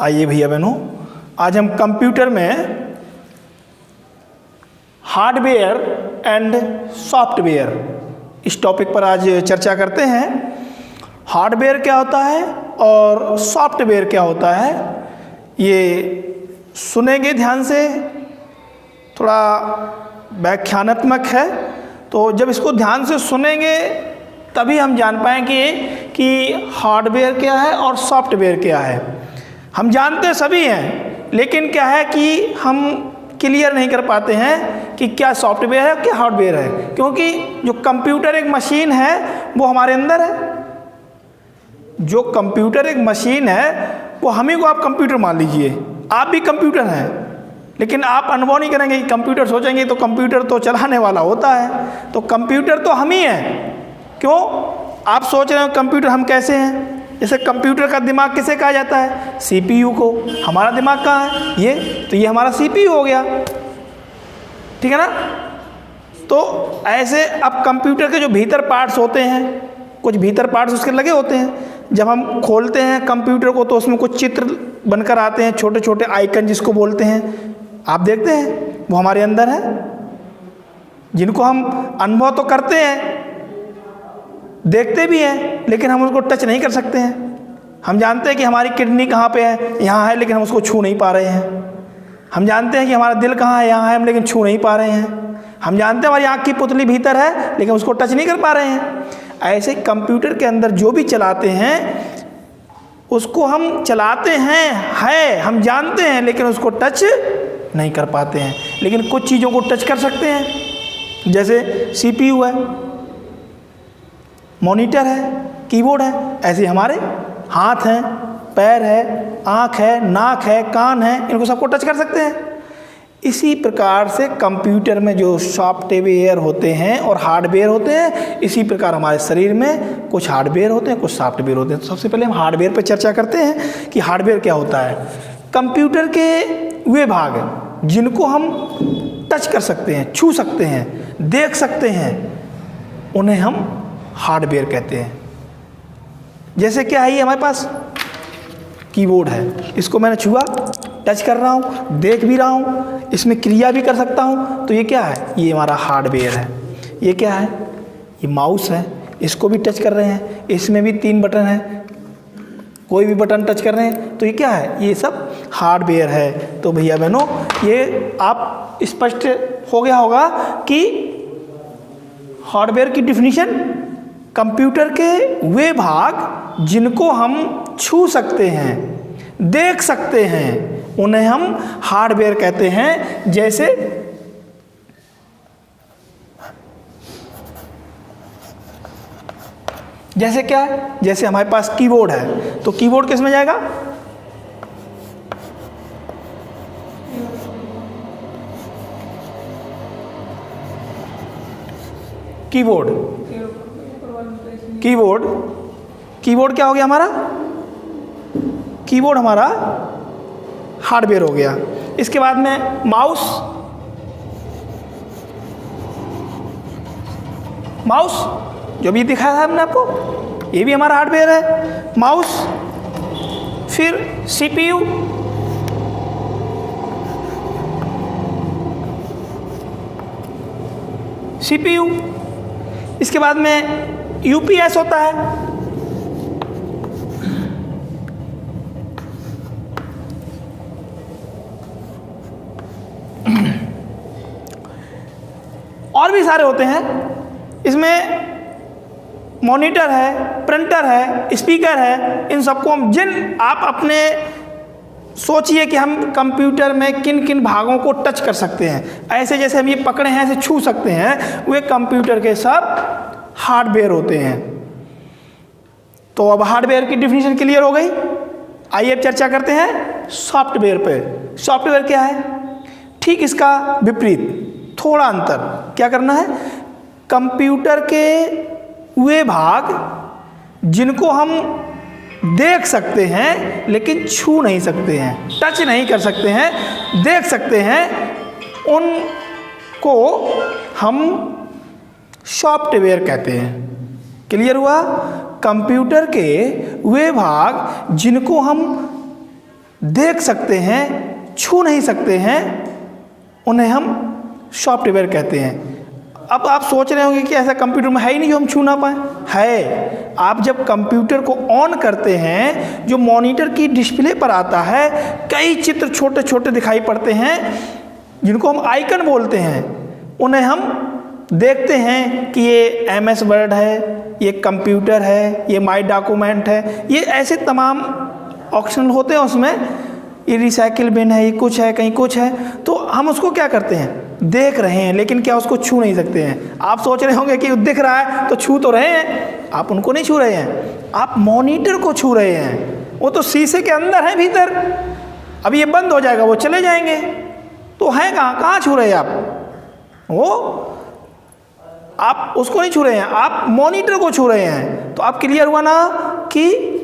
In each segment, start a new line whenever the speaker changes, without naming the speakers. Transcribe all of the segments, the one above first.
आइए भैया बहनों, आज हम कंप्यूटर में हार्डवेयर एंड सॉफ्टवेयर इस टॉपिक पर आज चर्चा करते हैं। हार्डवेयर क्या होता है और सॉफ्टवेयर क्या होता है, ये सुनेंगे ध्यान से, थोड़ा व्याख्यानात्मक है। तो जब इसको ध्यान से सुनेंगे तभी हम जान पाएंगे कि हार्डवेयर क्या है और सॉफ्टवेयर क्या है। हम जानते सभी हैं, लेकिन क्या है कि हम क्लियर नहीं कर पाते हैं कि क्या सॉफ्टवेयर है क्या हार्डवेयर है, क्योंकि जो कंप्यूटर एक मशीन है वो हमारे अंदर है। जो कंप्यूटर एक मशीन है वो हम ही को आप कंप्यूटर मान लीजिए, आप भी कंप्यूटर हैं, लेकिन आप अनुभव नहीं करेंगे कि कंप्यूटर, सोचेंगे तो कंप्यूटर तो चलाने वाला होता है। तो कंप्यूटर तो हम ही हैं। क्यों आप सोच रहे हो कंप्यूटर हम कैसे हैं? जैसे कंप्यूटर का दिमाग किसे कहा जाता है? सीपीयू को। हमारा दिमाग कहाँ है? ये तो ये हमारा सीपीयू हो गया, ठीक है ना। तो ऐसे अब कंप्यूटर के जो भीतर पार्ट्स होते हैं, कुछ भीतर पार्ट्स उसके लगे होते हैं। जब हम खोलते हैं कंप्यूटर को तो उसमें कुछ चित्र बनकर आते हैं, छोटे छोटे आइकन जिसको बोलते हैं, आप देखते हैं वो हमारे अंदर है, जिनको हम अनुभव तो करते हैं, देखते भी हैं, लेकिन हम उसको टच नहीं कर सकते हैं। हम जानते हैं कि हमारी किडनी कहाँ पे है, यहाँ है, लेकिन हम उसको छू नहीं पा रहे हैं। हम जानते हैं कि हमारा दिल कहाँ है, यहाँ है, हम लेकिन छू नहीं पा रहे हैं। हम जानते हैं हमारी आँख की पुतली भीतर है, लेकिन उसको टच नहीं कर पा रहे हैं। ऐसे कंप्यूटर के अंदर जो भी चलाते हैं उसको हम चलाते हैं हम जानते हैं, लेकिन उसको टच नहीं कर पाते हैं। लेकिन कुछ चीज़ों को टच कर सकते हैं, जैसे सीपीयू है, मॉनिटर है, कीबोर्ड है। ऐसे हमारे हाथ हैं, पैर है, आँख है, नाक है, कान है, इनको सबको टच कर सकते हैं। इसी प्रकार से कंप्यूटर में जो सॉफ्टवेयर होते हैं और हार्डवेयर होते हैं, इसी प्रकार हमारे शरीर में कुछ हार्डवेयर होते हैं, कुछ सॉफ्टवेयर होते हैं। तो सबसे पहले हम हार्डवेयर पर चर्चा करते हैं कि हार्डवेयर क्या होता है। कंप्यूटर के वे भाग जिनको हम टच कर सकते हैं, छू सकते हैं, देख सकते हैं, उन्हें हम हार्डवेयर कहते हैं। जैसे क्या है, ये हमारे पास कीबोर्ड है, इसको मैंने छुआ, टच कर रहा हूँ, देख भी रहा हूँ, इसमें क्रिया भी कर सकता हूँ, तो ये क्या है? ये हमारा हार्डवेयर है। ये क्या है? ये माउस है, इसको भी टच कर रहे हैं, इसमें भी 3 बटन हैं, कोई भी बटन टच कर रहे हैं, तो ये क्या है? ये सब हार्डवेयर है। तो भैया बहनों, ये आप स्पष्ट हो गया होगा कि हार्डवेयर की डिफिनीशन, कंप्यूटर के वे भाग जिनको हम छू सकते हैं, देख सकते हैं, उन्हें हम हार्डवेयर कहते हैं। जैसे क्या है? जैसे हमारे पास कीबोर्ड है, तो कीबोर्ड किस में जाएगा? कीबोर्ड क्या हो गया हमारा? कीबोर्ड हमारा हार्डवेयर हो गया। इसके बाद में माउस जो भी दिखाया था हमने आपको, ये भी हमारा हार्डवेयर है, माउस। फिर सीपीयू, इसके बाद में यूपीएस होता है, और भी सारे होते हैं। इसमें मॉनिटर है, प्रिंटर है, स्पीकर है, इन सबको हम, जिन आप अपने सोचिए कि हम कंप्यूटर में किन किन भागों को टच कर सकते हैं। ऐसे जैसे हम ये पकड़े हैं, ऐसे छू सकते हैं, वे कंप्यूटर के सब हार्डवेयर होते हैं। तो अब हार्डवेयर की डिफिनीशन क्लियर हो गई। आइए अब चर्चा करते हैं सॉफ्टवेयर पे। सॉफ्टवेयर क्या है? ठीक इसका विपरीत, थोड़ा अंतर। क्या करना है? कंप्यूटर के वे भाग जिनको हम देख सकते हैं लेकिन छू नहीं सकते हैं, टच नहीं कर सकते हैं, देख सकते हैं, उनको हम सॉफ्टवेयर कहते हैं। क्लियर हुआ? कंप्यूटर के वे भाग जिनको हम देख सकते हैं, छू नहीं सकते हैं, उन्हें हम सॉफ्टवेयर कहते हैं। अब आप सोच रहे होंगे कि ऐसा कंप्यूटर में है ही नहीं जो हम छू ना पाए। है। आप जब कंप्यूटर को ऑन करते हैं, जो मॉनिटर की डिस्प्ले पर आता है, कई चित्र छोटे छोटे दिखाई पड़ते हैं जिनको हम आइकन बोलते हैं। उन्हें हम देखते हैं कि ये MS वर्ड है, ये कंप्यूटर है, ये माई डॉक्यूमेंट है, ये ऐसे तमाम ऑप्शन होते हैं उसमें, ये रिसाइकिल बिन है, ये कुछ है, कहीं कुछ है। तो हम उसको क्या करते हैं, देख रहे हैं, लेकिन क्या उसको छू नहीं सकते हैं। आप सोच रहे होंगे कि दिख रहा है तो छू तो रहे हैं, आप उनको नहीं छू रहे हैं, आप मॉनिटर को छू रहे हैं। वो तो शीशे के अंदर है भीतर, अब ये बंद हो जाएगा, वो चले जाएंगे, तो है कहाँ छू रहे हैं आप? वो आप उसको नहीं छू रहे हैं, आप मॉनिटर को छू रहे हैं। तो आप क्लियर हुआ ना कि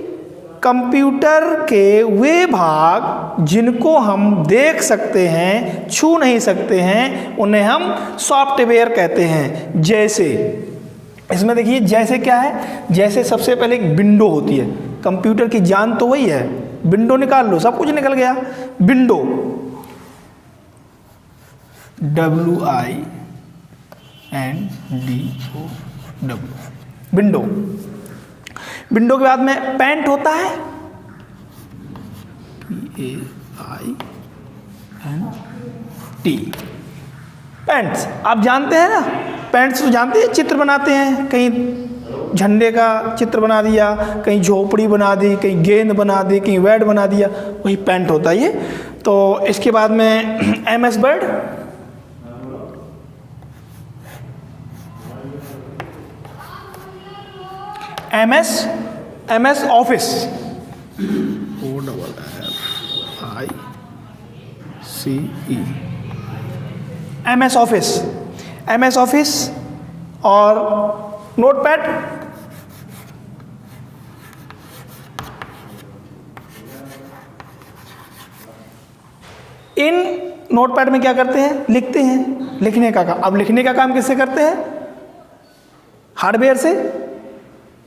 कंप्यूटर के वे भाग जिनको हम देख सकते हैं, छू नहीं सकते हैं, उन्हें हम सॉफ्टवेयर कहते हैं। जैसे इसमें देखिए, जैसे क्या है, जैसे सबसे पहले एक विंडो होती है। कंप्यूटर की जान तो वही है, विंडो निकाल लो, सब कुछ निकल गया। Window, WINDO, window. विंडो के बाद में पेंट होता है, PAINT। पेंट्स आप जानते हैं ना, पेंट्स तो जानते हैं, चित्र बनाते हैं, कहीं झंडे का चित्र बना दिया, कहीं झोपड़ी बना दी, कहीं गेंद बना दी, कहीं वर्ड बना दिया, वही पेंट होता है ये। तो इसके बाद में MS word, MS office, MS office और नोटपैड। इन नोटपैड में क्या करते हैं, लिखते हैं, लिखने का काम। अब लिखने का काम किससे करते हैं? हार्डवेयर से,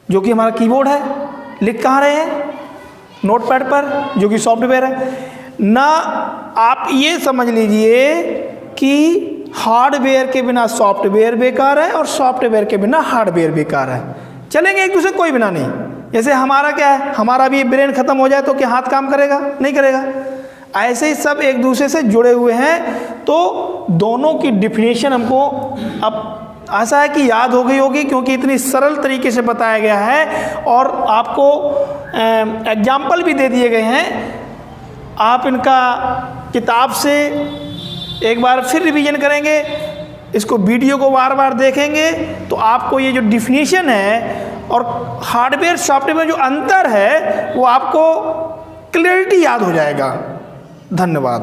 जो कि हमारा कीबोर्ड है। लिख कहाँ रहे हैं? नोटपैड पर, जो कि सॉफ्टवेयर है ना। आप ये समझ लीजिए कि हार्डवेयर के बिना सॉफ्टवेयर बेकार है और सॉफ्टवेयर के बिना हार्डवेयर बेकार है। चलेंगे एक दूसरे कोई बिना नहीं। जैसे हमारा क्या है, हमारा भी ब्रेन खत्म हो जाए तो क्या हाथ काम करेगा? नहीं करेगा। ऐसे ही सब एक दूसरे से जुड़े हुए हैं। तो दोनों की डिफिनेशन हमको अब आशा है कि याद हो गई होगी, क्योंकि इतनी सरल तरीके से बताया गया है और आपको एग्जाम्पल भी दे दिए गए हैं। आप इनका किताब से एक बार फिर रिवीजन करेंगे, इसको वीडियो को बार बार देखेंगे, तो आपको ये जो डिफिनीशन है और हार्डवेयर सॉफ्टवेयर जो अंतर है वो आपको क्लियरिटी याद हो जाएगा। धन्यवाद।